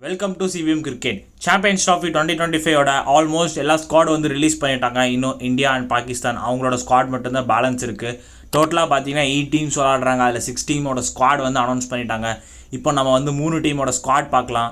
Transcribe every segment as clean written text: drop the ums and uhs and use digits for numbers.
Welcome to CVM cricket. Champions trophy 2025 almost எல்லா squad வந்து release பண்ணிட்டாங்க. இன்னும் இந்தியா அண்ட் பாகிஸ்தான் அவங்களோட ஸ்குவாட் மட்டும்தான் பேலன்ஸ் இருக்குது. டோட்டலாக பார்த்தீங்கன்னா 8 டீம்ஸ் விளாடுறாங்க. அதில் 6 டீமோட ஸ்குவாட் வந்து அனௌன்ஸ் பண்ணிட்டாங்க. இப்போ நம்ம வந்து 3 டீமோட ஸ்குவாட் பார்க்கலாம்.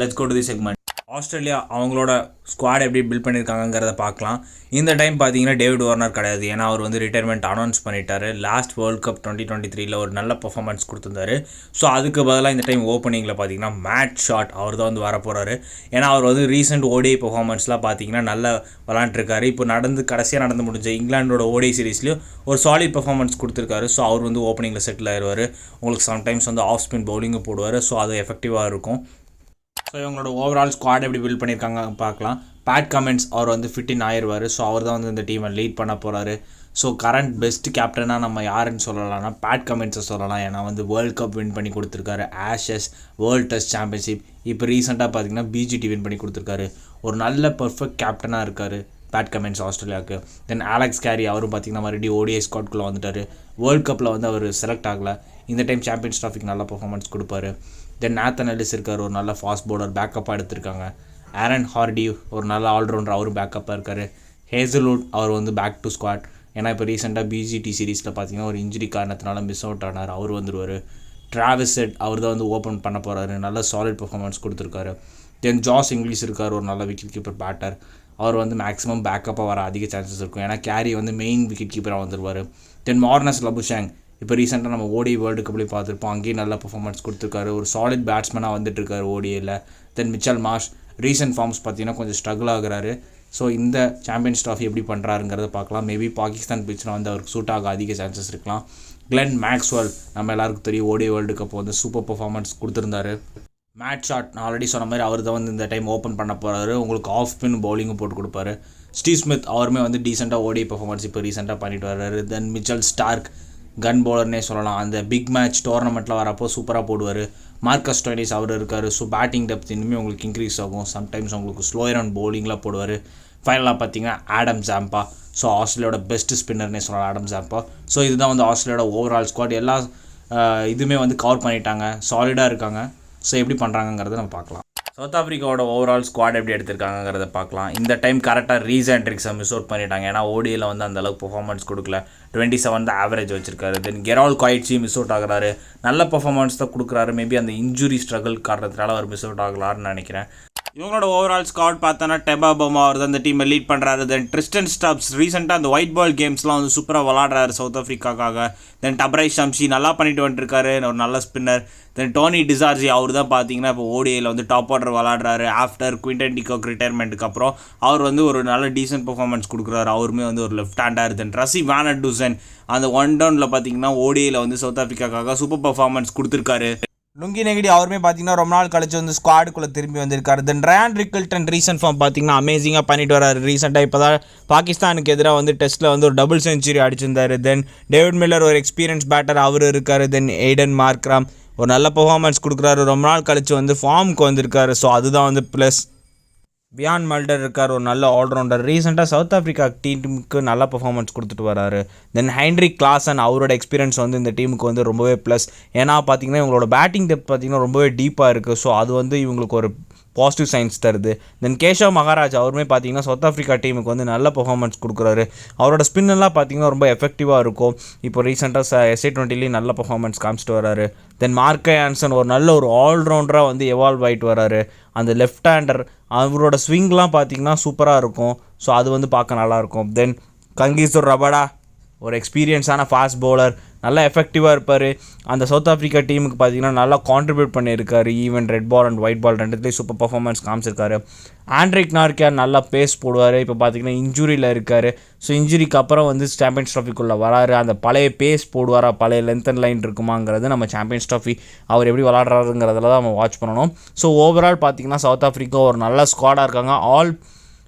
Let's go to the segment. Australia அவங்களோட ஸ்குவாட் எப்படி பில்ட் பண்ணியிருக்காங்கிறத பார்க்கலாம். இந்த டைம் பார்த்தீங்கன்னா டேவிட் வார்னர் கிடையாது, ஏன்னா அவர் வந்து ரிட்டையர்மெண்ட் அனௌன்ஸ் பண்ணிட்டாரு. லாஸ்ட் வேர்ல்ட் கப் 2023 ஒரு நல்ல பர்ஃபார்மன்ஸ் கொடுத்துருந்தாரு. ஸோ அதுக்கு பதிலாக இந்த டைம் ஓப்பனிங்கில் பார்த்தீங்கன்னா மேட் ஷாட் அவர் தான் வந்து வரப்போகிறாரு. ஏன்னா அவர் வந்து ரீசெண்ட் ஓடிஐ பர்ஃபார்மன்ஸ்லாம் பார்த்தீங்கன்னா நல்லா விளாண்டுருக்காரு. இப்போ கடைசியாக நடந்து முடிஞ்ச இங்கிலாண்டோட ஓடிஐ சீரீஸ்லையும் ஒரு சாலிட் பர்ஃபார்மன்ஸ் கொடுத்துருக்காரு. ஸோ அவர் வந்து ஓப்பனிங்கில் செட்டில் ஆயிடுவார். உங்களுக்கு சம்டைம்ஸ் வந்து ஆஃப் ஸ்பின் பவுலிங்கு போடுவார். ஸோ அது எஃபெக்டிவாக இருக்கும். ஸோ இவங்களோட ஓவரால் ஸ்குவாட் எப்படி பில்ட் பண்ணியிருக்காங்க பார்க்கலாம். பேட் கமெண்ட்ஸ் அவர் வந்து ஃபிட்டின் ஆயிடுவார். ஸோ அவர் தான் வந்து இந்த டீமை லீட் பண்ண போகிறாரு. ஸோ கரண்ட் பெஸ்ட் கேப்டனாக நம்ம யாருன்னு சொல்லலாம்னா பேட் கமெண்ட்ஸை சொல்லலாம். ஏன்னா வந்து வேர்ல்ட் கப் வின் பண்ணி கொடுத்துருக்காரு, ஆஷஸ், வேர்ல்ட் டெஸ்ட் சாம்பியன்ஷிப், இப்போ ரீசெண்டாக பார்த்தீங்கன்னா பிஜிடி வின் பண்ணி கொடுத்துருக்காரு. ஒரு நல்ல பர்ஃபெக்ட் கேப்டனாக இருக்கார் பேட் கமெண்ட்ஸ் ஆஸ்திரேலியாவுக்கு. தென் அலெக்ஸ் கேரி அவரும் பார்த்தீங்கன்னா மறுபடியும் ஓடிஐ ஸ்குவாட்குள்ளே வந்துட்டார். வேர்ல்ட் கப்பில் வந்து அவர் செலக்ட் ஆகலை. இந்த டைம் சாம்பியன்ஸ் ட்ராஃபிக்கு நல்ல பர்ஃபார்மன்ஸ் கொடுப்பாரு. தென் நாத்தன் எல்லிஸ் இருக்கார், ஒரு நல்ல ஃபாஸ்ட் பவுலர், பேக்கப்பாக எடுத்திருக்காங்க. ஆரன் ஹார்டி ஒரு நல்ல ஆல்ரவுண்டர், அவரும் பேக்கப்பாக இருக்கார். ஹேசல்வுட் அவர் வந்து பேக் டு ஸ்குவாட். ஏன்னா இப்போ ரீசெண்டாக பிஜிடி சீரீஸில் பார்த்தீங்கன்னா ஒரு இன்ஜுரி காரணத்தினால மிஸ் அவுட் ஆனார், அவர் வந்துடுவார். ட்ராவிஸ் ஹெட் அவர் தான் வந்து ஓப்பன் பண்ண போகிறாரு, நல்ல சாலிட் பர்ஃபார்மன்ஸ் கொடுத்துருக்காரு. தென் ஜாஸ் இங்கிலீஷ் இருக்கார், ஒரு நல்ல விக்கெட் கீப்பர் பேட்டர், அவர் வந்து மேக்ஸிமம் பேக்கப்பாக வர அதிக சான்சஸ் இருக்கும். ஏன்னா கேரி வந்து மெயின் விக்கெட் கீப்பராக வந்துடுவார். தென் மார்னஸ் லபுஷாங் இப்போ ரீசெண்டாக நம்ம ஓடி வேர்ல்டு கப்லேயும் பார்த்துருப்போம், அங்கேயும் நல்ல பர்ஃபார்மன்ஸ் கொடுத்துருக்காரு. ஒரு சாலிட் பேட்ஸ்மேனாக வந்துட்டுருக்காரு ஓடியில். தென் மிச்சல் மார்ஷ் ரீசெண்ட் ஃபார்ம்ஸ் பார்த்தீங்கன்னா கொஞ்சம் ஸ்ட்ரகிள் ஆகுறாரு. ஸோ இந்த சாம்பியன்ஸ் ட்ராஃபி எப்படி பண்ணுறாருங்கிறத பார்க்கலாம். மேபி பாகிஸ்தான் பிச்சில் வந்து அவருக்கு சூட் ஆக அதிக சான்சஸ் இருக்கலாம். கிளென் மேக்ஸ்வெல் நம்ம எல்லாருக்கும் தெரியும், ஓடி வேர்ல்டு கப் வந்து சூப்பர் பர்ஃபார்மன்ஸ் கொடுத்துருந்தாரு. மேட் ஷாட் நான் ஆல்ரெடி சொன்ன மாதிரி அவர் தான் வந்து இந்த டைம் ஓப்பன் பண்ண போகிறாரு. உங்களுக்கு ஆஃப் ஸ்பின் பவுலிங்கும் போட்டு கொடுப்பாரு. ஸ்டீவ் ஸ்மித் அவருமே வந்து டீசெண்டாக ஓடி பர்ஃபார்மன்ஸ் இப்போ ரீசெண்டாக பண்ணிட்டு வர்றாரு. தென் மிச்சல் ஸ்டார்க் கன் பவுலர்னே சொல்லலாம். அந்த பிக் மேட்ச் டோர்னமெண்ட்டில் வரப்போ சூப்பராக போடுவார். மார்க்கஸ் ஸ்டோய்னிஸ் அவர் இருக்கார். ஸோ பேட்டிங் டெப்த் இனிமேல் உங்களுக்கு இன்க்ரீஸ் ஆகும். சம்டைம்ஸ் உங்களுக்கு ஸ்லோயர் அண்ட் பவுலிங்லாம் போடுவார். ஃபைனலாக பார்த்தீங்கன்னா ஆடம் ஜாம்பா, ஸோ ஆஸ்திரேலியாவோட பெஸ்ட் ஸ்பின்னர்னே சொல்லலாம் ஆடம் ஜாம்பா. ஸோ இதுதான் வந்து ஆஸ்திரேலியாவோட ஓவரால் ஸ்குவாட். எல்லா இதுவுமே வந்து கவர் பண்ணிட்டாங்க, சாலிடாக இருக்காங்க. ஸோ எப்படி பண்ணுறாங்கிறத நம்ம பார்க்கலாம். சவுத் ஆஃப்ரிக்காவோட ஓவரால் ஸ்குவாட் எப்படி எடுத்திருக்காங்கிறத பார்க்கலாம். இந்த டைம் கரெக்டாக ரீசென்ட்ரிக்ஸை மிஸ் அவுட் பண்ணிட்டாங்க. ஏன்னா ஓடியில் வந்து அந்தளவுக்கு பர்ஃபார்மன்ஸ் கொடுக்கல. 27 தான் ஆவரேஜ் வச்சிருக்காரு. தென் கெரால் குவாய்ட்ஸி மிஸ் அவுட் ஆகிறாரு. நல்ல பர்ஃபார்மன்ஸ் தான் கொடுக்குறாரு. மேபி அந்த இன்ஜுரி ஸ்ட்ரகிள் காரணத்தினால அவர் மிஸ் அவுட் ஆகலான்னு நினைக்கிறேன். இவங்களோட ஓவரால் ஸ்குவாட் பார்த்தோன்னா டெபா பவுமா அவர் தான் இந்த டீமை லீட் பண்ணுறாரு. தென் ட்ரிஸ்டன் ஸ்டப்ஸ் ரீசெண்டாக அந்த ஒயிட் பால் கேம்ஸ்லாம் வந்து சூப்பராக விளாடுறாரு சவுத் ஆஃப்ரிக்காக்காக. தென் டப்ரை ஷம்ஷி நல்லா பண்ணிட்டு வந்துட்டுருக்காரு, ஒரு நல்ல ஸ்பின்னர். தென் டோனி டிசார்ஜி அவர் தான் பார்த்தீங்கன்னா இப்போ ஓடிஐயில் வந்து டாப் ஆர்டர் விளாடுறாரு. ஆஃப்டர் குவிண்டன் டிகாக் ரிட்டையர்மெண்ட்டுக்கு அப்புறம் அவர் வந்து ஒரு நல்ல டீசென்ட் பர்ஃபார்மன்ஸ் கொடுக்குறாரு. அவருமே வந்து ஒரு லெஃப்ட் ஹேண்டர். தென் ரசி வேன் டூசன் அந்த ஒன் டவுனில் பார்த்தீங்கன்னா ஓடிஐயில் வந்து சவுத் ஆஃப்ரிக்காக்காக சூப்பர் பர்ஃபார்மன்ஸ் கொடுத்துருக்காரு. லுங்கி நெகிடி அவருமே பார்த்தீங்கன்னா ரொம்ப நாள் கழிச்சு வந்து ஸ்குவாடுக்குள்ளே திரும்பி வந்திருக்காரு. தென் ரயான் ரிக்கில்டன் ரீசன்ட் ஃபார்ம் பார்த்தீங்கன்னா அமேசிங்காக பண்ணிட்டு வராரு. ரீசெண்டாக இப்போ தான் பாகிஸ்தானுக்கு எதிராக வந்து டெஸ்ட்டில் வந்து ஒரு டபுள் செஞ்சுரி அடிச்சிருந்தாரு. தென் டேவிட் மில்லர் ஒரு எக்ஸ்பீரியன்ஸ் பேட்டர் அவர் இருக்கார். தென் எய்டன் மார்க்ராம் ஒரு நல்ல பர்ஃபார்மன்ஸ் கொடுக்குறாரு. ரொம்ப நாள் கழிச்சு வந்து ஃபார்முக்கு வந்திருக்காரு. ஸோ அதுதான் வந்து ப்ளஸ். பியான் மல்டர் இருக்கார், ஒரு நல்ல ஆல்ரவுண்டர். ரீசெண்டாக சவுத் ஆஃப்ரிக்கா டீமுக்கு நல்ல பர்ஃபார்மன்ஸ் கொடுத்துட்டு வராரு. தென் ஹென்ரிக் கிளாசன் அவரோட எக்ஸ்பீரியன்ஸ் வந்து இந்த டீமுக்கு வந்து ரொம்பவே ப்ளஸ். ஏன்னா பார்த்தீங்கன்னா இவங்களோட பேட்டிங் டெப்த் பார்த்தீங்கன்னா ரொம்பவே டீப்பாக இருக்குது. ஸோ அது வந்து இவங்களுக்கு ஒரு பாசிட்டிவ் சைன்ஸ் தருது. தென் கேஷவ் மகாராஜ் அவருமே பார்த்தீங்கன்னா சவுத் ஆஃப்ரிக்கா டீமுக்கு வந்து நல்ல பர்ஃபார்மன்ஸ் கொடுக்குறாரு. அவரோட ஸ்பின்னெல்லாம் பார்த்தீங்கன்னா ரொம்ப எஃபெக்டிவாக இருக்கும். இப்போ ரீசெண்டாக SA20 நல்ல பர்ஃபார்மன்ஸ் காமிச்சிட்டு வராரு. தென் மார்க்கை ஆன்சன் ஒரு நல்ல ஒரு ஆல்ரவுண்டராக வந்து எவால்வ் ஆகிட்டு வராரு. அந்த லெஃப்ட் ஹேண்டர் அவரோட ஸ்விங்லாம் பார்த்தீங்கன்னா சூப்பராக இருக்கும். ஸோ அது வந்து பார்க்க நல்லாயிருக்கும். தென் கங்கீசூர் ரபடா ஒரு எக்ஸ்பீரியன்ஸான ஃபாஸ்ட் பவுலர், நல்லா எஃபெக்டிவாக இருப்பார். அந்த சவுத் ஆஃப்ரிக்கா டீமுக்கு பார்த்தீங்கன்னா நல்லா கான்ட்ரிபியூட் பண்ணியிருக்காரு. Even red ball and white ball ரெண்டுத்துலேயும் சூப்பர் பர்ஃபார்மன்ஸ் காமிச்சிருக்காரு. ஆண்ட்ரிக் நார்கியார் நல்லா பேஸ் போடுவார். இப்போ பார்த்தீங்கன்னா இன்ஜுரியில் இருக்கார். ஸோ இன்ஜுரிக்கு அப்புறம் வந்து சாம்பியன்ஸ் ட்ராஃபிக்குள்ளே வராரு. அந்த பழைய பேஸ் போடுவாரா, பழைய லென்த் அண்ட் லைன் இருக்குமாங்கிறது நம்ம சாம்பியன்ஸ் ட்ராஃபி அவர் எப்படி விளாட்றாருங்கிறதுல தான் நம்ம வாட்ச் பண்ணணும். ஸோ ஓவரால் பார்த்தீங்கன்னா சவுத் ஆஃப்ரிக்கா ஒரு நல்ல ஸ்குவாடாக இருக்காங்க. ஆல்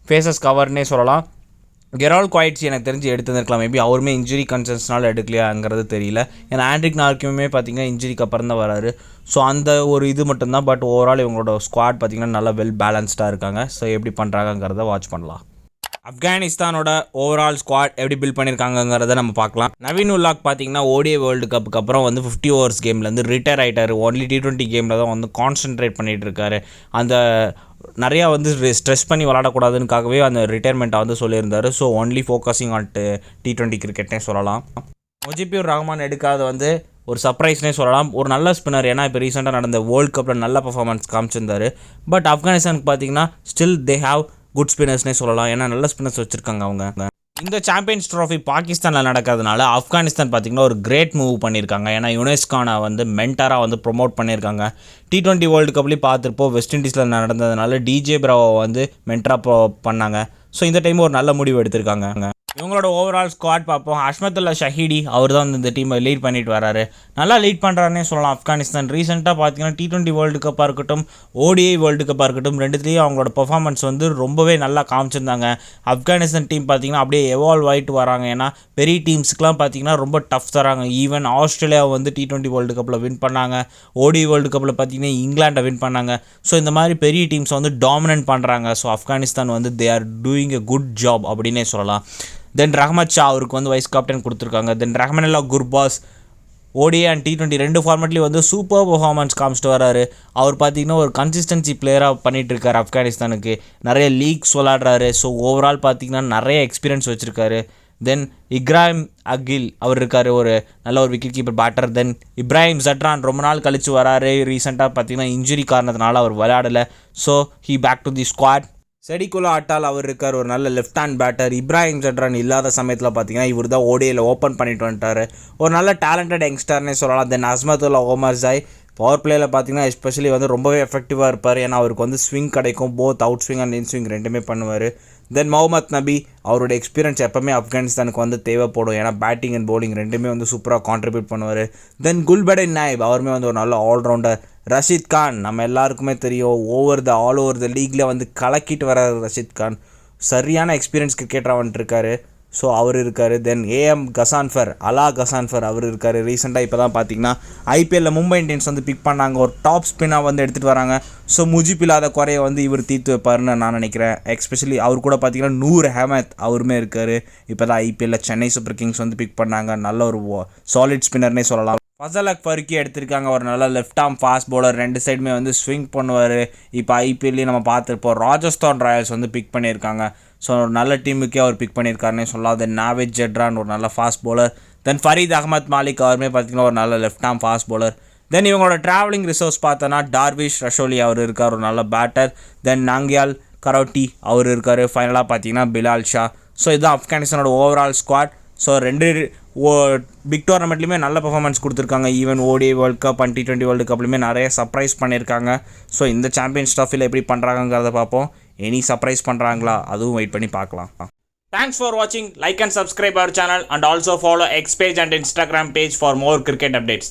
ஃபேஸஸ் கவர்னே சொல்லலாம். கெரால் குவாய்ட்ஸி எனக்கு தெரிஞ்சு எடுத்துருந்துருக்கலாம். மேபி அவருமே இன்ஜுரி கன்சர்ன்ஸ்னால எடுக்கலையாங்கிறது தெரியல. ஏன்னா ஆண்ட்ரிக் நார்க்கியுமே பார்த்தீங்கன்னா இன்ஜுரிக்கு அப்புறம் தான் வராரு. ஸோ அந்த ஒரு இது மட்டும்தான். பட் ஓவரால் இவங்களோட ஸ்குவாட் பார்த்தீங்கன்னா நல்லா வெல் பேலன்ஸ்டாக இருக்காங்க. ஸோ எப்படி பண்ணுறாங்கிறத வாட்ச் பண்ணலாம். ஆப்கானிஸ்தானோட ஓவரால் ஸ்குவாட் எப்படி பில்ட் பண்ணியிருக்காங்கிறத நம்ம பார்க்கலாம். நவீன் உல்லாக் பார்த்தீங்கன்னா ஓடிஐ வேர்ல்டு கப்புக்கு அப்புறம் வந்து 50 ஓவர்ஸ் கேம்லேருந்து ரிட்டையர் ஆகிட்டார். ஒன்லி T20 கேமில் தான் வந்து கான்சென்ட்ரேட் பண்ணிகிட்டு இருக்காரு. அந்த நிறையா வந்து ஸ்ட்ரெஸ் பண்ணி விளாடக்கூடாதுன்னுக்காகவே அந்த ரிட்டையர்மெண்ட்டை வந்து சொல்லியிருந்தார். So only focusing on T20 கிரிக்கெட்னே சொல்லலாம். முஜிபுர் ரஹ்மான் எடுக்காத வந்து ஒரு சர்ப்ரைஸ்னே சொல்லலாம். ஒரு நல்ல ஸ்பின்னர், ஏன்னா இப்போ ரீசெண்டாக நடந்த வேர்ல்டு கப்பில் நல்ல பர்ஃபார்மன்ஸ் காமிச்சிருந்தார். பட் ஆப்கானிஸ்தானுக்கு பார்த்தீங்கன்னா ஸ்டில் தே ஹாவ் குட் ஸ்பின்னர்ஸ்னே சொல்லலாம். ஏன்னா நல்ல ஸ்பின்னர்ஸ் வச்சுருக்காங்க அவங்க. இந்த சாம்பியன்ஸ் ட்ராஃபி பாகிஸ்தானில் நடக்கிறதுனால ஆப்கானிஸ்தான் பார்த்திங்கன்னா ஒரு கிரேட் மூவ் பண்ணியிருக்காங்க. ஏன்னா யுனைஸ் கானை வந்து மென்டராக வந்து ப்ரொமோட் பண்ணியிருக்காங்க. T20 வேர்ல்டு கப்லேயும் பார்த்துருப்போம், வெஸ்ட் இண்டீஸில் நடந்ததுனால DJ Bravo வந்து மென்டராக பண்ணாங்க. ஸோ இந்த டைம் ஒரு நல்ல முடிவு எடுத்திருக்காங்க. இவங்களோட ஓவரால் ஸ்குவாட் பார்ப்போம். அஷ்மத்துல்லா ஷஹீடி அவர் தான் வந்து இந்த டீமை லீட் பண்ணிட்டு வராரு. நல்லா லீட் பண்ணுறாருன்னே சொல்லலாம். ஆப்கானிஸ்தான் ரீசெண்டாக பார்த்தீங்கன்னா T20 வேர்ல்டு கப்பாக இருக்கட்டும், ODI வேர்ல்டு கப்பாக இருக்கட்டும், ரெண்டுத்துலேயும் அவங்களோட பர்ஃபார்மன்ஸ் வந்து ரொம்பவே நல்லா காமிச்சிருந்தாங்க. ஆப்கானிஸ்தான் டீம் பார்த்தீங்கன்னா அப்படியே எவால்வ் ஆகிட்டு வராங்க. ஏன்னா பெரிய டீம்ஸுக்குலாம் பார்த்தீங்கன்னா ரொம்ப டஃப் தராங்க. ஈவன் ஆஸ்திரேலியா வந்து T20 வேர்ல்டு கப்பில் வின் பண்ணாங்க. ODI வேர்ல்டு கப்பில் பார்த்தீங்கன்னா இங்கிலாண்டை வின் பண்ணாங்க. ஸோ இந்த மாதிரி பெரிய டீம்ஸை வந்து டாமினன்ட் பண்ணுறாங்க. ஸோ ஆப்கானிஸ்தான் வந்து they are doing a good job அப்படின்னே சொல்லலாம். தென் ரஹ்மத் ஷா அவருக்கு வந்து வைஸ் கேப்டன் கொடுத்துருக்காங்க. Then Rahmanullah Gurbaz ODI and T20 ரெண்டு ஃபார்மேட்லேயும் வந்து சூப்பர் பர்ஃபார்மன்ஸ் காமிச்சிட்டு வராரு. அவர் பார்த்தீங்கன்னா ஒரு கன்சிஸ்டன்சி பிளேயராக பண்ணிகிட்டு இருக்காரு. ஆப்கானிஸ்தானுக்கு நிறைய லீக்ஸ் விளாடுறாரு. ஸோ ஓவரால் பார்த்தீங்கன்னா நிறைய எக்ஸ்பீரியன்ஸ் வச்சுருக்காரு. தென் இப்ராஹிம் அகில் அவர் இருக்கார், ஒரு நல்ல ஒரு wicket keeper batter. Then Ibrahim Zadran ரொம்ப நாள் கழித்து வராரு. ரீசெண்டாக பார்த்தீங்கன்னா இன்ஜுரி காரணத்தினால அவர் விளையாடலை. So he back to the squad. Sediqullah Atal அவர் இருக்கார், ஒரு நல்ல left hand batter. Ibrahim Zadran இல்லாத சமயத்தில் பார்த்தீங்கன்னா இவர் தான் ODIயில் ஓப்பன் பண்ணிட்டு வந்துட்டார். ஒரு நல்ல டேலண்டட் யங்ஸ்டர்னே சொல்லலாம். தென் அஸ்மத்துல்லா ஒமர் ஜாய் பவர் பிளேயில் பார்த்தீங்கன்னா எஸ்பெஷலி வந்து ரொம்பவே எஃபெக்டிவாக இருப்பார். ஏன்னா அவருக்கு வந்து ஸ்விங் கிடைக்கும், both out swing and in swing ரெண்டுமே பண்ணுவார். தென் முகமது நபி அவரோட எக்ஸ்பீரியன்ஸ் எப்போவுமே ஆப்கானிஸ்தானுக்கு வந்து தேவைப்படும். ஏன்னா பேட்டிங் அண்ட் பவுலிங் ரெண்டுமே வந்து சூப்பராக கான்ட்ரிபியூட் பண்ணுவார். தென் குல்படின் நாயப் அவருமே வந்து ஒரு நல்ல ஆல்ரவுண்டர். ரஷீத் கான் நம்ம எல்லாருக்குமே தெரியும், ஆல் ஓவர் த லீக்ல வந்து கலக்கிட்டு வர ரஷீத் கான் சரியான எக்ஸ்பீரியன்ஸ் கிரிக்கெட்டராக வந்துட்டுருக்காரு. ஸோ அவர் இருக்கார். தென் அலா கசான்ஃபர் அவர் இருக்கார். ரீசெண்டாக இப்போ தான் பார்த்தீங்கன்னா IPLல மும்பை இந்தியன்ஸ் வந்து பிக் பண்ணாங்க, ஒரு டாப் ஸ்பின்னாக வந்து எடுத்துகிட்டு வராங்க. ஸோ முஜிப் இல்லாத குறையை வந்து இவர் தீர்த்து வைப்பாருன்னு நான் நினைக்கிறேன். எஸ்பெஷலி அவர் கூட பார்த்தீங்கன்னா நூர் அஹமத் அவருமே இருக்கார். இப்போ தான் IPLல சென்னை சூப்பர் கிங்ஸ் வந்து பிக் பண்ணாங்க. நல்ல ஒரு சாலிட் ஸ்பின்னர்னே சொல்லலாம். ஃபசல் ஃபருக்கி எடுத்திருக்காங்க, ஒரு நல்ல லெஃப்ட் ஆர்ம் ஃபாஸ்ட் பவுலர், ரெண்டு சைடுமே வந்து ஸ்விங் பண்ணுவார். இப்போ IPLலையும் நம்ம பார்த்துருப்போம், ராஜஸ்தான் ராயல்ஸ் வந்து பிக் பண்ணியிருக்காங்க. ஸோ ஒரு நல்ல டீமுக்கே அவர் பிக் பண்ணியிருக்காருன்னே சொல்லலாம். தென் நாவேத் ஜட்ரான் ஒரு நல்ல ஃபாஸ்ட் பவுலர். தென் ஃபரீத் அகமத் மாலிக் அவருமே பார்த்திங்கன்னா ஒரு நல்ல லெஃப்ட் ஆர்ம் ஃபாஸ்ட் பவுலர். தென் இவங்களோட ட்ராவலிங் ரிசர்வ்ஸ் பார்த்தோன்னா டார்விஷ் ரஷோலி அவர் இருக்கார், ஒரு நல்ல பேட்டர். தென் நாங்கியால் கரோட்டி அவர் இருக்கார். ஃபைனலாக பார்த்தீங்கன்னா பிலால் ஷா. ஸோ இதுதான் ஆப்கானிஸ்தானோட ஓவரால் ஸ்குவாட். ஸோ ரெண்டு பிக் டோர்னமெண்ட்லையுமே நல்ல பர்ஃபார்மன்ஸ் கொடுத்துருக்காங்க. Even ODI world cup and T20 world கப்லையுமே நிறைய சர்ப்ரைஸ் பண்ணியிருக்காங்க. ஸோ இந்த சாம்பியன்ஸ் ட்ராஃபியில் எப்படி பண்ணுறாங்கிறத பார்ப்போம். எனி சர்ப்ரைஸ் பண்ணுறாங்களா அதுவும் வெயிட் பண்ணி பார்க்கலாம். Thanks for watching. Like and subscribe our channel and also follow X page and Instagram page for more cricket updates.